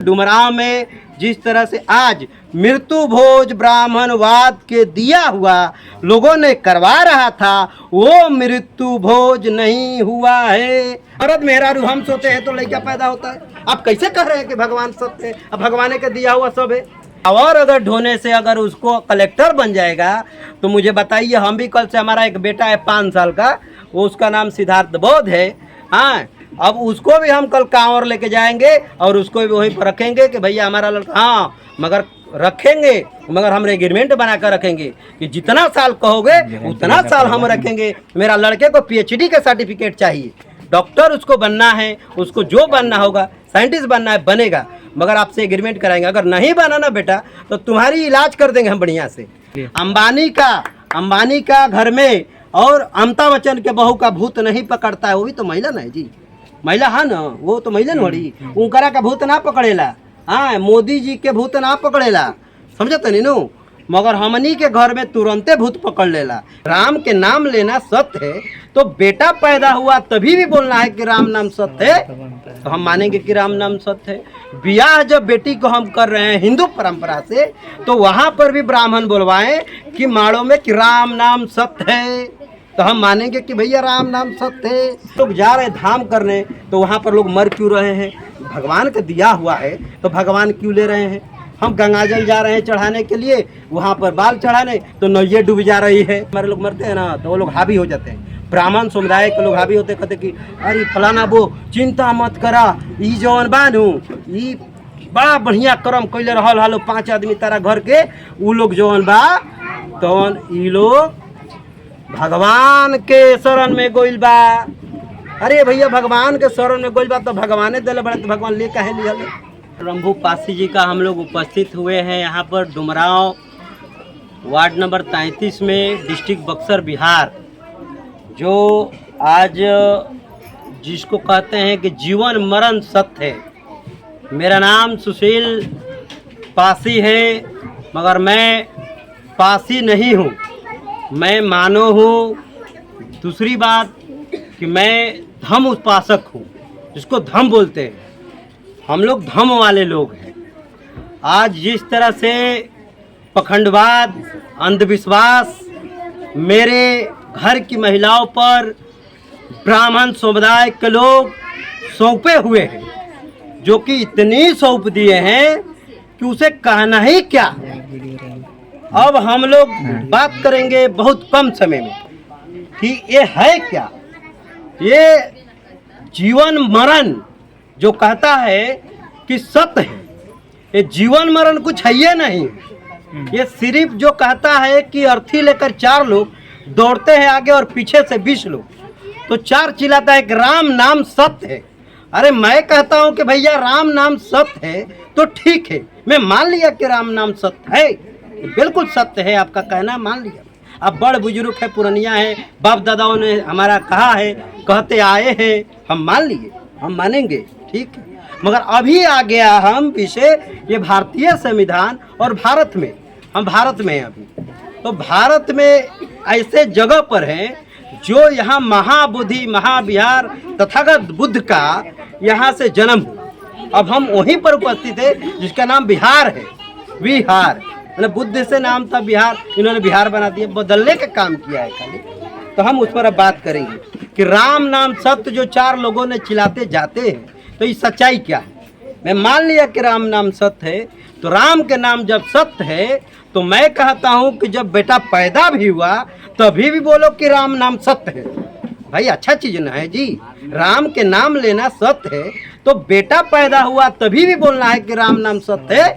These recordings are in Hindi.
डुमरांव में जिस तरह से आज मृत्यु भोज ब्राह्मणवाद के दिया हुआ लोगों ने करवा रहा था, वो मृत्यु भोज नहीं हुआ है। औरत मेहरारू हम सोते हैं तो लड़का पैदा होता है। आप कैसे कह रहे हैं कि भगवान सत्य है? अब भगवान के दिया हुआ सब है। और अगर ढोने से अगर उसको कलेक्टर बन जाएगा तो मुझे बताइए, हम भी कल से, हमारा एक बेटा है 5 साल का, वो उसका नाम सिद्धार्थ बोध है। हाँ, अब उसको भी हम कल कांवर लेके जाएंगे और उसको भी वहीं पर रखेंगे कि भैया हमारा लड़का, हाँ मगर रखेंगे, मगर हम एग्रीमेंट बना कर रखेंगे कि जितना साल कहोगे उतना साल हम रखेंगे। मेरा लड़के को PhD का सर्टिफिकेट चाहिए, डॉक्टर उसको बनना है, उसको जो बनना होगा, साइंटिस्ट बनना है, बनेगा, मगर आपसे एग्रीमेंट कराएंगे। अगर नहीं बना ना बेटा तो तुम्हारी इलाज कर देंगे हम बढ़िया से। अंबानी का घर में और अमिताभ बच्चन के बहू का भूत नहीं पकड़ता है, वो भी तो महिला ना है जी, महिला है ना, वो तो महिला न बड़ी, उनकरा का भूत ना पकड़ेला। हाँ, मोदी जी के भूत ना पकड़ेला, समझत नहीं नो, मगर हमनी के घर में तुरंते भूत पकड़ लेला। राम के नाम लेना सत्य है तो बेटा पैदा हुआ तभी भी बोलना है कि राम नाम सत्य है, तो हम मानेंगे कि राम नाम सत्य है। ब्याह जब बेटी को हम कर रहे हैं हिंदू परंपरा से, तो वहाँ पर भी ब्राह्मण बुलवाएं कि माड़ों में कि राम नाम सत्य है, तो हम मानेंगे कि भैया राम नाम सत्य है। लोग जा रहे हैं धाम करने तो वहाँ पर लोग मर क्यों रहे हैं? भगवान का दिया हुआ है तो भगवान क्यों ले रहे हैं? हम गंगाजल जा रहे हैं चढ़ाने के लिए, वहाँ पर बाल चढ़ाने तो नैये डूब जा रही है। हमारे लोग मरते हैं ना तो वो लोग हावी हो जाते हैं, ब्राह्मण समुदाय के लोग हावी होते, कहते कि अरे फलाना वो चिंता मत करा, ई जौन बानू ई बड़ा बढ़िया कर्म कैले रहल हालो 5 आदमी तारा घर के, उ लोग जौन बा तौन ई लोग भगवान के शरण में गोइल बा। अरे भैया भगवान के शरण में गोइल बा तो भगवाने दिले बड़े, तो भगवान ले काहे लिया? रंभू पासी जी का हम लोग उपस्थित हुए हैं यहाँ पर डुमरांव वार्ड नंबर 33 में, डिस्ट्रिक्ट बक्सर, बिहार। जो आज जिसको कहते हैं कि जीवन मरण सत्य है। मेरा नाम सुशील पासी है, मगर मैं पासी नहीं हूँ, मैं मानव हूँ। दूसरी बात कि मैं धम उपासक हूँ, जिसको धम बोलते हैं। हम लोग धम वाले लोग हैं। आज जिस तरह से पखंडवाद, अंधविश्वास मेरे घर की महिलाओं पर ब्राह्मण समुदाय के लोग सौंपे हुए हैं, जो कि इतनी सौंप दिए हैं कि उसे कहना ही क्या। अब हम लोग बात करेंगे बहुत कम समय में कि ये है क्या। ये जीवन मरण जो कहता है कि सत्य है, ये जीवन मरण कुछ है ये नहीं। ये सिर्फ जो कहता है कि अर्थी लेकर 4 लोग दौड़ते हैं आगे और पीछे से 20 लोग, तो 4 चिल्लाता है कि राम नाम सत्य है। अरे मैं कहता हूँ कि भैया राम नाम सत्य है तो ठीक है, मैं मान लिया कि राम नाम सत्य है, बिल्कुल सत्य है, आपका कहना मान लिया। अब बड़ बुजुर्ग है, पुरनिया है, बाप दादाओं ने हमारा कहा है, कहते आए हैं, हम मान लिए, हम मानेंगे, ठीक है। मगर अभी आ गया हम विषय ये भारतीय संविधान और भारत में, हम भारत में हैं अभी, तो भारत में ऐसे जगह पर हैं जो यहाँ महाबुद्धि महाविहार तथागत बुद्ध का यहाँ से जन्म हुआ। अब हम वहीं पर उपस्थित है जिसका नाम बिहार है। बिहार मतलब बुद्ध से नाम था बिहार, इन्होंने बिहार बना दिया, बदलने का काम किया है खाली। तो हम उस पर अब बात करेंगे कि राम नाम सत्य जो 4 लोगों ने चिल्लाते जाते हैं, तो ये सच्चाई क्या है। मैं मान लिया कि राम नाम सत्य है, तो राम के नाम जब सत्य है तो मैं कहता हूँ कि जब बेटा पैदा भी हुआ तभी भी बोलो कि राम नाम सत्य है। भाई अच्छा चीज़ ना है जी, राम के नाम लेना सत्य है, तो बेटा पैदा हुआ तभी भी बोलना है कि राम नाम सत्य है,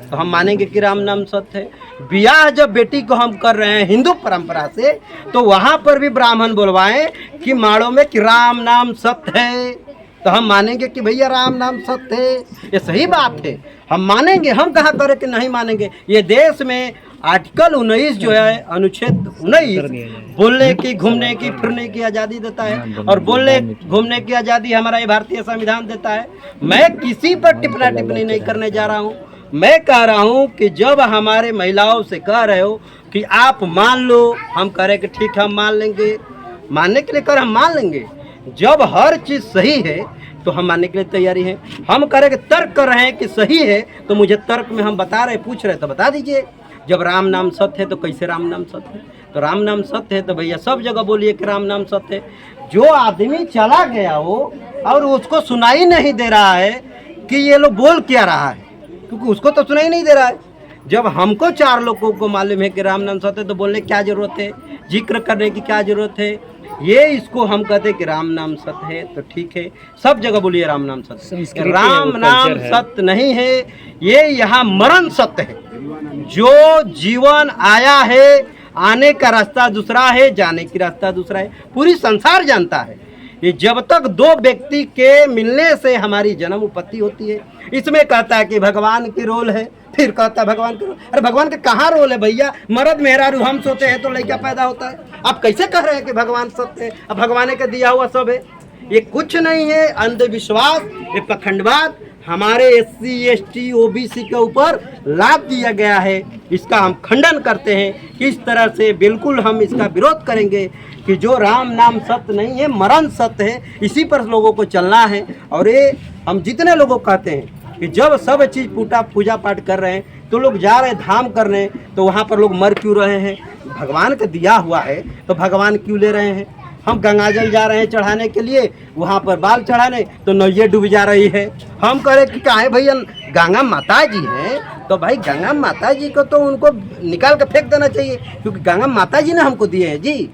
तो हम मानेंगे कि राम नाम सत्य है। ब्याह जब बेटी को हम कर रहे हैं हिंदू परंपरा से, तो वहाँ पर भी ब्राह्मण बुलवाएं कि माड़ों में कि राम नाम सत्य है, तो हम मानेंगे कि भैया राम नाम सत्य है। ये सही बात है, हम मानेंगे। हम कहाँ करें कि नहीं मानेंगे। ये देश में आर्टिकल 19 जो है, अनुच्छेद 19 बोलने की, घूमने की, फिरने की आज़ादी देता है, और बोलने घूमने की आज़ादी हमारा ये भारतीय संविधान देता है। मैं किसी पर टिप्पणी नहीं करने जा रहा हूँ। मैं कह रहा हूँ कि जब हमारे महिलाओं से कह रहे हो कि आप मान लो, हम कह रहे कि ठीक है हम मान लेंगे, मानने के लिए कर हम मान लेंगे। जब हर चीज़ सही है तो हम मानने के लिए तैयारी है। हम करें कि तर्क कर रहे हैं कि सही है, तो मुझे तर्क में हम बता रहे पूछ रहे तो बता दीजिए। जब राम नाम सत्य है तो कैसे राम नाम सत्य है? तो राम नाम सत्य है तो भैया सब जगह बोलिए कि राम नाम सत्य है। जो आदमी चला गया हो और उसको सुनाई नहीं दे रहा है कि ये लोग बोल क्या रहा है, क्योंकि उसको तो सुनाई नहीं दे रहा है। जब हमको 4 लोगों को मालूम है कि राम नाम सत्य है तो बोलने की क्या जरूरत है, जिक्र करने की क्या जरूरत है? ये इसको हम कहते हैं कि राम नाम सत्य है तो ठीक है, सब जगह बोलिए राम नाम सत्य। राम नाम सत्य नहीं है, ये यहाँ मरण सत्य है। जो जीवन आया है, आने का रास्ता दूसरा है, जाने की रास्ता दूसरा है, पूरी संसार जानता है। ये जब तक 2 व्यक्ति के मिलने से हमारी जन्म उत्पत्ति होती है। इसमें कहता है कि भगवान की रोल है, फिर कहता है भगवान की रोल। अरे भगवान का कहाँ रोल है भैया? मर्द मेहरारू हम सोते हैं तो लड़का पैदा होता है। आप कैसे कह रहे हैं कि भगवान सत्य है? अब भगवान का दिया हुआ सब है। ये कुछ नहीं है, अंधविश्वास, ये पखंडवाद हमारे SC ST OBC के ऊपर लाद दिया गया है। इसका हम खंडन करते हैं। इस तरह से बिल्कुल हम इसका विरोध करेंगे कि जो राम नाम सत्य नहीं है, मरण सत्य है। इसी पर लोगों को चलना है। और ये हम जितने लोगों को कहते हैं कि जब सब चीज़ पूजा पाठ कर रहे हैं तो लोग जा रहे हैं धाम करने, तो वहाँ पर लोग मर क्यों रहे हैं? भगवान का दिया हुआ है तो भगवान क्यों ले रहे हैं? हम गंगाजल जा रहे हैं चढ़ाने के लिए, वहाँ पर बाल चढ़ाने तो नैया डूब जा रही है। हम कह रहे कि काहे भैया, गंगा माता जी हैं तो भाई गंगा माता जी को तो उनको निकाल कर फेंक देना चाहिए, क्योंकि गंगा माता जी ने हमको दिए हैं जी।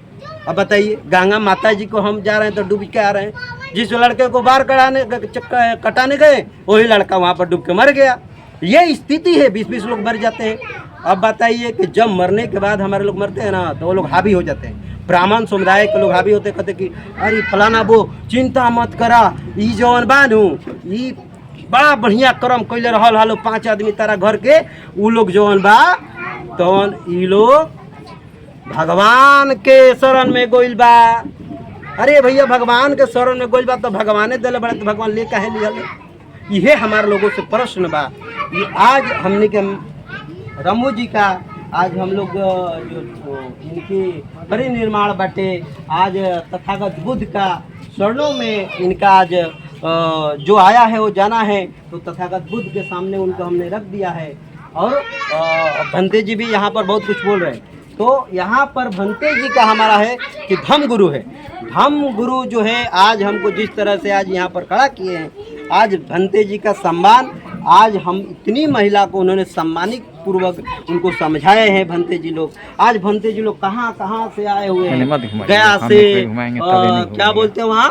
अब बताइए, गंगा माता जी को हम जा रहे हैं तो डूब के आ रहे हैं। जिस लड़के को बाल कटाने गए वही लड़का वहाँ पर डूब के मर गया। ये स्थिति है, 20-20 लोग मर जाते हैं। अब बताइए कि जब मरने के बाद हमारे लोग मरते हैं ना, तो वो लोग हावी हो जाते हैं। ब्राह्मण समुदाय के लोग हावी होते, कहते कि अरे फलाना वो चिंता मत करा, ई जौन बानू ई बड़ा बढ़िया कर्म कैले रहल हालो 5 आदमी तारा घर के, उ लोग जौन बा तौन ई लोग भगवान के शरण में गोइल बा। अरे भैया, भगवान के शरण में गोइल बा तो भगवाने दिले बड़े, तो भगवान ले काहे लिया? ये हमारे लोगों से प्रश्न बा। ये आज हमने के रमू जी का आज हम लोग जो इनकी परिनिर्माण बाटे, आज तथागत बुद्ध का शरणों में इनका आज जो आया है वो जाना है, तो तथागत बुद्ध के सामने उनको हमने रख दिया है। और भंते जी भी यहाँ पर बहुत कुछ बोल रहे हैं। तो यहाँ पर भंते जी का हमारा है कि धम्म गुरु है। धम्म गुरु जो है आज हमको जिस तरह से आज यहाँ पर खड़ा किए हैं, आज भंते जी का सम्मान, आज हम इतनी महिला को उन्होंने सम्मानित पूर्वक उनको समझाए हैं भंते जी लोग। आज भंते जी लोग कहाँ कहाँ से आए हुए हैं, गया से क्या बोलते हैं वहाँ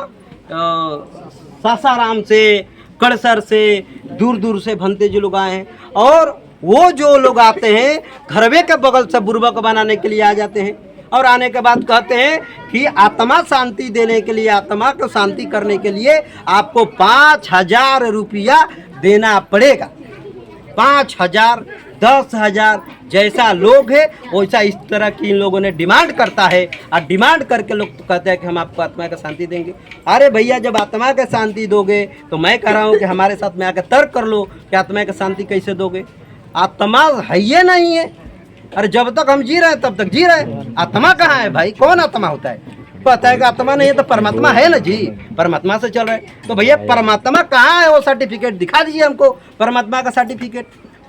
सासाराम से, कड़सर से, दूर दूर से भंते जी लोग आए हैं। और वो जो लोग आते हैं घरवे के बगल से बुर्बक बनाने के लिए आ जाते हैं, और आने के बाद कहते हैं कि आत्मा शांति देने के लिए, आत्मा को शांति करने के लिए आपको 5,000 रुपया देना पड़ेगा। 5,000, 10,000, जैसा लोग है वैसा इस तरह की इन लोगों ने डिमांड करता है। और डिमांड करके लोग तो कहते हैं कि हम आपको आत्मा का शांति देंगे। अरे भैया, जब आत्मा का शांति दोगे तो मैं कह रहा हूँ कि हमारे साथ में आकर तर्क कर लो कि आत्मा का शांति कैसे दोगे? आत्मा है ये नहीं है। अरे जब तक हम जी रहे हैं तब तक जी रहे हैं। आत्मा कहाँ है भाई? कौन आत्मा होता है? पता है कि आत्मा नहीं है तो परमात्मा है ना जी, परमात्मा से चल रहे हैं। तो भैया परमात्मा कहाँ है? वो सर्टिफिकेट दिखा दीजिए हमको, परमात्मा का सर्टिफिकेट।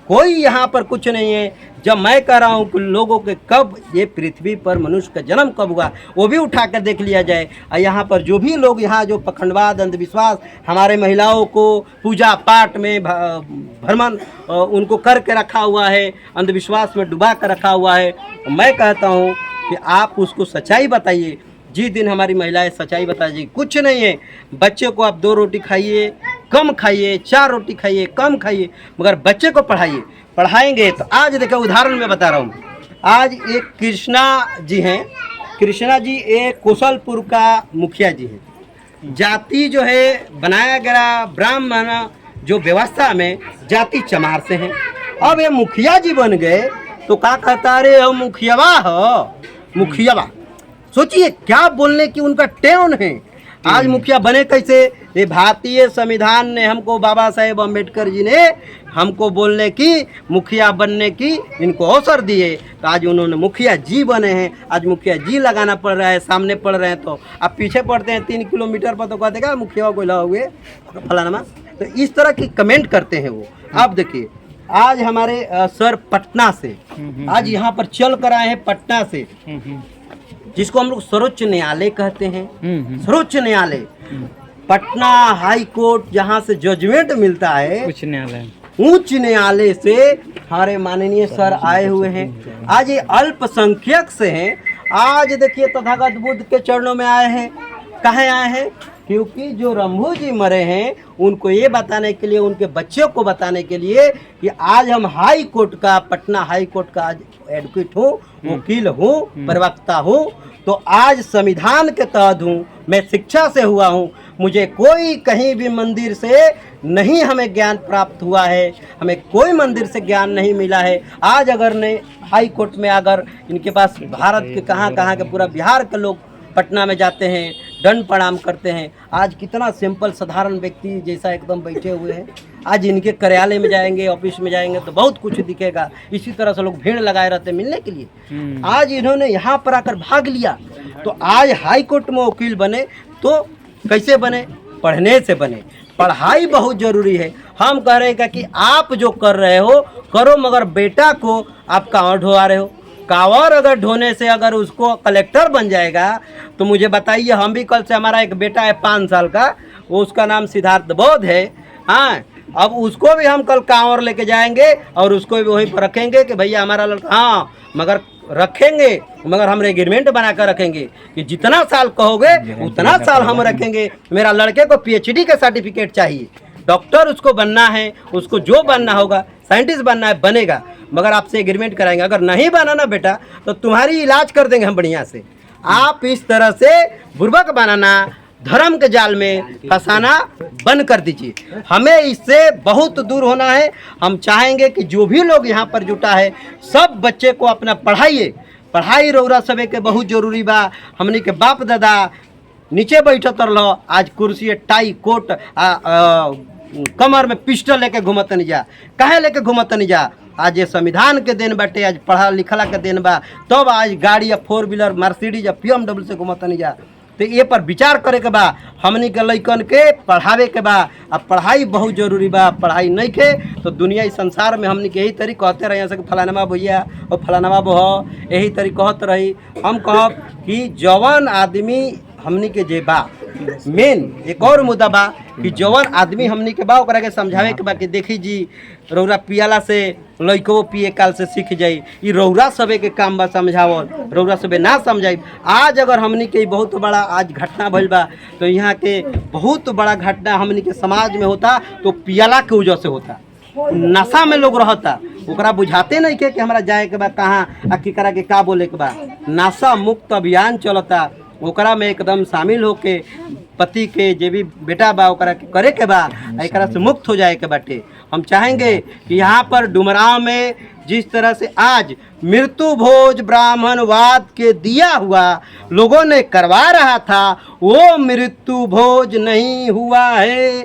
कोई यहाँ पर कुछ नहीं है। जब मैं कह रहा हूँ कि लोगों के कब ये पृथ्वी पर मनुष्य का जन्म कब हुआ वो भी उठा कर देख लिया जाए। और यहाँ पर जो भी लोग यहाँ जो पखंडवाद, अंधविश्वास, हमारे महिलाओं को पूजा पाठ में भ्रमण उनको करके रखा हुआ है, अंधविश्वास में डुबा कर रखा हुआ है, मैं कहता हूँ कि आप उसको सच्चाई बताइए। जिस दिन हमारी महिलाएं सच्चाई बताइए, कुछ नहीं है, बच्चे को आप 2 रोटी खाइए कम खाइए, 4 रोटी खाइए कम खाइए, मगर बच्चे को पढ़ाइए। पढ़ाएंगे तो आज देखो उदाहरण मैं बता रहा हूँ। आज एक कृष्णा जी हैं, कृष्णा जी एक कोसलपुर का मुखिया जी हैं। जाति जो है बनाया गया ब्राह्मण जो व्यवस्था में जाति चमार से हैं। अब ये मुखिया जी बन गए तो क्या कहता, अरे हो मुखियावा हो, मुखियावा। सोचिए क्या बोलने की उनका टोन है। आज मुखिया बने कैसे? ये भारतीय संविधान ने हमको, बाबा साहेब अम्बेडकर जी ने हमको बोलने की, मुखिया बनने की इनको अवसर दिए, तो आज उन्होंने मुखिया जी बने हैं। आज मुखिया जी लगाना पड़ रहा है, सामने पड़ रहे हैं, तो आप पीछे पड़ते हैं 3 किलोमीटर पर, तो कहते क्या मुखिया को ला हुए फलाना। तो इस तरह की कमेंट करते हैं वो। आप देखिए आज हमारे सर पटना से, आज यहाँ पर चल कर आए हैं पटना से, जिसको हम लोग सर्वोच्च न्यायालय कहते हैं। सर्वोच्च न्यायालय, पटना हाई कोर्ट, जहाँ से जजमेंट मिलता है, उच्च न्यायालय से हमारे माननीय सर आए हुए हैं। आज ये अल्पसंख्यक से हैं। आज देखिए तथागत बुद्ध के चरणों में आए हैं। कहाँ आए हैं? क्योंकि जो रंभू जी मरे हैं उनको ये बताने के लिए, उनके बच्चों को बताने के लिए कि आज हम हाई कोर्ट का, पटना हाई कोर्ट का आज एडवोकेट हूँ, वकील हूँ, प्रवक्ता हूँ। तो आज संविधान के तहत हूँ, मैं शिक्षा से हुआ हूँ, मुझे कोई कहीं भी मंदिर से नहीं हमें ज्ञान प्राप्त हुआ है, हमें कोई मंदिर से ज्ञान नहीं मिला है। आज अगर नहीं हाई कोर्ट में, अगर इनके पास भारत के कहाँ के पूरा बिहार के लोग पटना में जाते हैं, दंड प्रणाम करते हैं। आज कितना सिंपल साधारण व्यक्ति जैसा एकदम बैठे हुए हैं। आज इनके कार्यालय में जाएंगे, ऑफिस में जाएंगे तो बहुत कुछ दिखेगा। इसी तरह से लोग भीड़ लगाए रहते हैं मिलने के लिए। आज इन्होंने यहाँ पर आकर भाग लिया, तो आज हाई कोर्ट में वकील बने। तो कैसे बने? पढ़ने से बने। पढ़ाई बहुत ज़रूरी है। हम कह रहे हैं कि आप जो कर रहे हो करो, मगर बेटा को आप कहाँ ढोआ रहे हो? कांवर अगर ढोने से अगर उसको कलेक्टर बन जाएगा तो मुझे बताइए, हम भी कल से, हमारा एक बेटा है 5 साल का, वो उसका नाम सिद्धार्थ बौद्ध है। हाँ, अब उसको भी हम कल कांवर लेके जाएंगे और उसको भी वहीं पर रखेंगे कि भैया हमारा लड़का, हाँ मगर रखेंगे, मगर हम एग्रीमेंट बना कर रखेंगे कि जितना साल कहोगे उतना साल हम रखेंगे। मेरा लड़के को PhD का सर्टिफिकेट चाहिए, डॉक्टर उसको बनना है, उसको जो बनना होगा, साइंटिस्ट बनना है, बनेगा, मगर आपसे एग्रीमेंट कराएंगे। अगर नहीं बना ना बेटा तो तुम्हारी इलाज कर देंगे हम बढ़िया से। आप इस तरह से बुर्बक बनाना, धर्म के जाल में फंसाना बंद कर दीजिए। हमें इससे बहुत दूर होना है। हम चाहेंगे कि जो भी लोग यहाँ पर जुटा है, सब बच्चे को अपना पढ़ाइए। पढ़ाई रौरा सबे के बहुत जरूरी बा। हमनी के बाप दादा नीचे बैठत रहो, आज कुर्सी टाई कोट कमर में पिस्टल लेके घूमत नहीं जा। काहे लेके घूमत नहीं जा? आज ये संविधान के दिन बाटे, आज पढ़ा लिखला के दिन बा, तब आज गाड़ी या 4 व्हीलर मर्सिडीज या BMW से घूमत नहीं जा। तो ये पर विचार करे के बा। हमनी के लइकन के पढ़ावे के बा। अब पढ़ाई बहुत जरूरी बा। पढ़ाई नहीं के तो दुनिया इस संसार में हमनी के यही तरी कहते रहे कि फलानमा भैया और फलानमा बह, यही तरी कहत रही। हम कहब कि जवान आदमी हमनी के जे बा, मेन एक और मुद्दा बा कि जवान आदमी हमनी के बा, ओकरा के समझावे के बा कि देखी जी, रौरा पियाला से लइको पिए काल से सीख जाई। ई रौरा सबे के काम बा समझावल, रौरा सबे ना समझाई। आज अगर हमनी के बहुत बड़ा आज घटना भइल बा, तो यहाँ के बहुत बड़ा घटना हमनी के समाज में होता तो पियाला के वजह से होता। नशा में लोग रहता, ओकरा बुझाते नहीं के कि हमरा जाए के बा कहाँ, आ केकरा के का बोले के बा। नशा मुक्त अभियान चलता, ओकरा में एकदम शामिल होके पति के जे भी बेटा बा ओकरा के करे के बा, एकरा से मुक्त हो जाए के बाटे। हम चाहेंगे कि यहाँ पर डुमरांव में जिस तरह से आज मृत्यु भोज ब्राह्मणवाद के दिया हुआ लोगों ने करवा रहा था, वो मृत्यु भोज नहीं हुआ है।